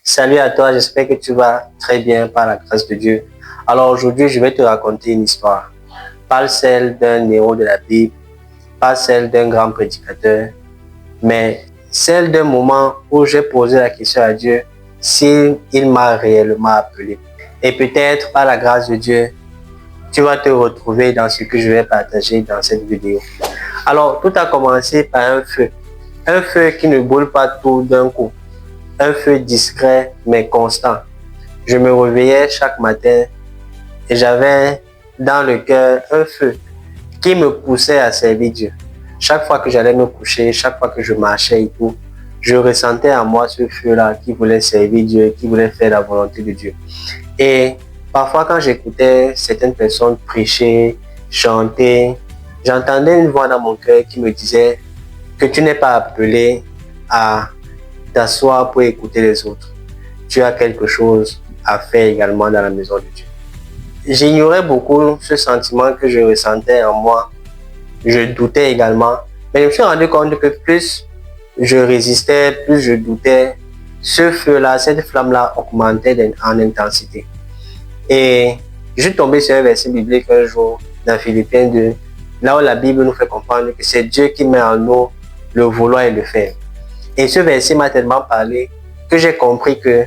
Salut à toi, j'espère que tu vas très bien par la grâce de Dieu. Alors aujourd'hui, je vais te raconter une histoire. Pas celle d'un héros de la Bible, pas celle d'un grand prédicateur, mais celle d'un moment où j'ai posé la question à Dieu s'il m'a réellement appelé. Et peut-être par la grâce de Dieu, tu vas te retrouver dans ce que je vais partager dans cette vidéo. Alors, tout a commencé par un feu. Un feu qui ne brûle pas tout d'un coup. Un feu discret mais constant. Je me réveillais chaque matin et j'avais dans le cœur un feu qui me poussait à servir Dieu. Chaque fois que j'allais me coucher, chaque fois que je marchais et tout, je ressentais en moi ce feu-là qui voulait servir Dieu, qui voulait faire la volonté de Dieu. Et parfois quand j'écoutais certaines personnes prêcher, chanter, j'entendais une voix dans mon cœur qui me disait que tu n'es pas appelé à t'asseoir pour écouter les autres. Tu as quelque chose à faire également dans la maison de Dieu. J'ignorais beaucoup ce sentiment que je ressentais en moi. Je doutais également. Mais je me suis rendu compte que plus je résistais, plus je doutais, ce feu-là, cette flamme-là augmentait en intensité. Et je suis tombé sur un verset biblique un jour dans Philippiens 2, là où la Bible nous fait comprendre que c'est Dieu qui met en nous le vouloir et le faire. Et ce verset m'a tellement parlé que j'ai compris que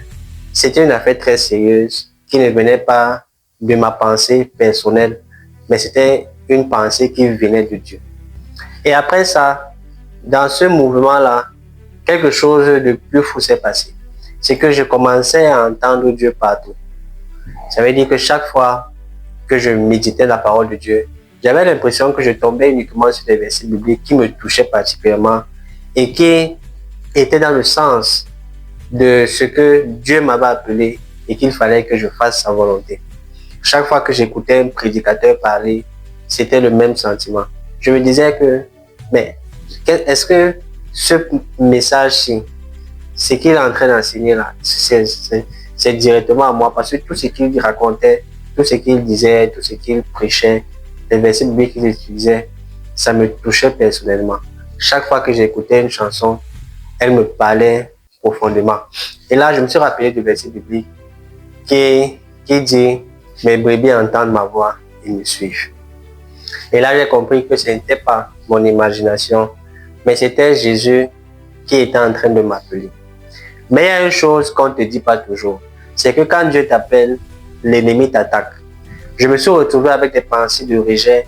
c'était une affaire très sérieuse qui ne venait pas de ma pensée personnelle, mais c'était une pensée qui venait de Dieu. Et après ça, dans ce mouvement-là, quelque chose de plus fou s'est passé. C'est que je commençais à entendre Dieu partout. Ça veut dire que chaque fois que je méditais la parole de Dieu, j'avais l'impression que je tombais uniquement sur des versets bibliques qui me touchaient particulièrement et qui étaient dans le sens de ce que Dieu m'avait appelé et qu'il fallait que je fasse sa volonté. Chaque fois que j'écoutais un prédicateur parler, c'était le même sentiment. Je me disais que, mais est-ce que ce message-ci, ce qu'il est en train d'enseigner là, c'est directement à moi, parce que tout ce qu'il racontait, tout ce qu'il disait, tout ce qu'il prêchait, les versets bibliques qu'il utilisait, ça me touchait personnellement. Chaque fois que j'écoutais une chanson, elle me parlait profondément. Et là, je me suis rappelé du verset biblique qui dit « Mes brebis entendent ma voix et me suivent ». Et là, j'ai compris que ce n'était pas mon imagination, mais c'était Jésus qui était en train de m'appeler. Mais il y a une chose qu'on ne te dit pas toujours, c'est que quand Dieu t'appelle, l'ennemi t'attaque. Je me suis retrouvé avec des pensées de rejet,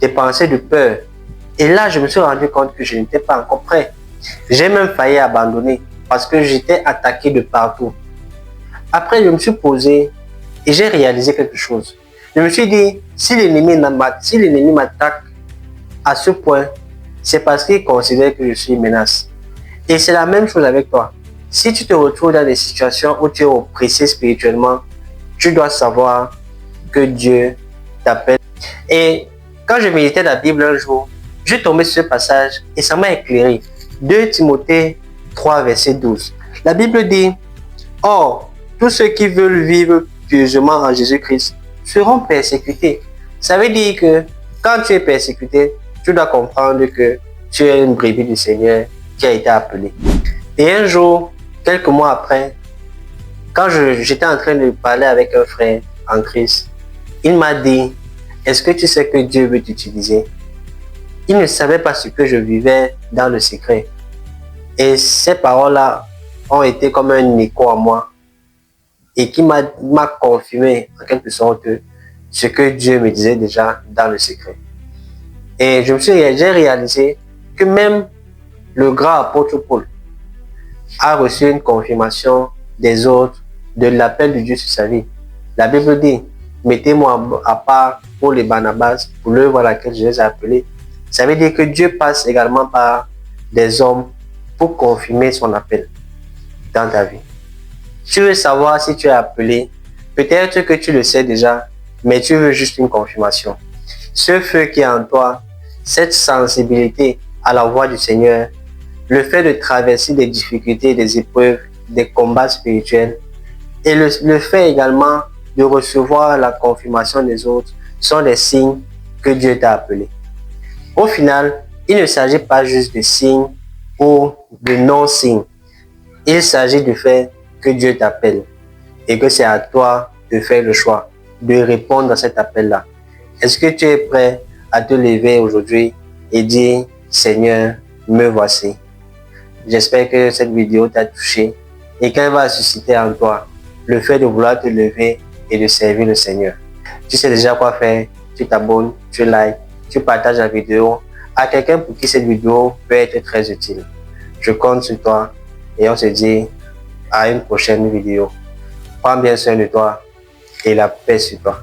des pensées de peur. Et là, je me suis rendu compte que je n'étais pas encore prêt. J'ai même failli abandonner parce que j'étais attaqué de partout. Après, je me suis posé et j'ai réalisé quelque chose. Je me suis dit, si l'ennemi m'attaque à ce point, c'est parce qu'il considère que je suis une menace. Et c'est la même chose avec toi. Si tu te retrouves dans des situations où tu es oppressé spirituellement, tu dois savoir que Dieu t'appelle. Et quand je méditais la Bible un jour, je suis tombé sur ce passage et ça m'a éclairé. 2 Timothée 3, verset 12. La Bible dit, « Or, tous ceux qui veulent vivre pieusement en Jésus-Christ seront persécutés. » Ça veut dire que quand tu es persécuté, tu dois comprendre que tu es une brebis du Seigneur qui a été appelée. Et un jour, quelques mois après, quand j'étais en train de parler avec un frère en Christ, il m'a dit, « Est-ce que tu sais que Dieu veut t'utiliser ?» Il ne savait pas ce que je vivais dans le secret. Et ces paroles-là ont été comme un écho à moi et qui m'a confirmé en quelque sorte ce que Dieu me disait déjà dans le secret. Et j'ai réalisé que même le grand apôtre Paul a reçu une confirmation des autres de l'appel de Dieu sur sa vie. La Bible dit, mettez-moi à part pour les Barnabas, pour l'œuvre à laquelle je les ai appelés. Ça veut dire que Dieu passe également par des hommes pour confirmer son appel dans ta vie. Tu veux savoir si tu es appelé, peut-être que tu le sais déjà, mais tu veux juste une confirmation. Ce feu qui est en toi, cette sensibilité à la voix du Seigneur, le fait de traverser des difficultés, des épreuves, des combats spirituels, et le fait également de recevoir la confirmation des autres sont des signes que Dieu t'a appelé. Au final, il ne s'agit pas juste de signes ou de non-signes. Il s'agit du fait que Dieu t'appelle et que c'est à toi de faire le choix, de répondre à cet appel-là. Est-ce que tu es prêt à te lever aujourd'hui et dire, Seigneur, me voici. J'espère que cette vidéo t'a touché et qu'elle va susciter en toi le fait de vouloir te lever et de servir le Seigneur. Tu sais déjà quoi faire, tu t'abonnes, tu likes, tu partages la vidéo à quelqu'un pour qui cette vidéo peut être très utile. Je compte sur toi et on se dit à une prochaine vidéo. Prends bien soin de toi et la paix sur toi.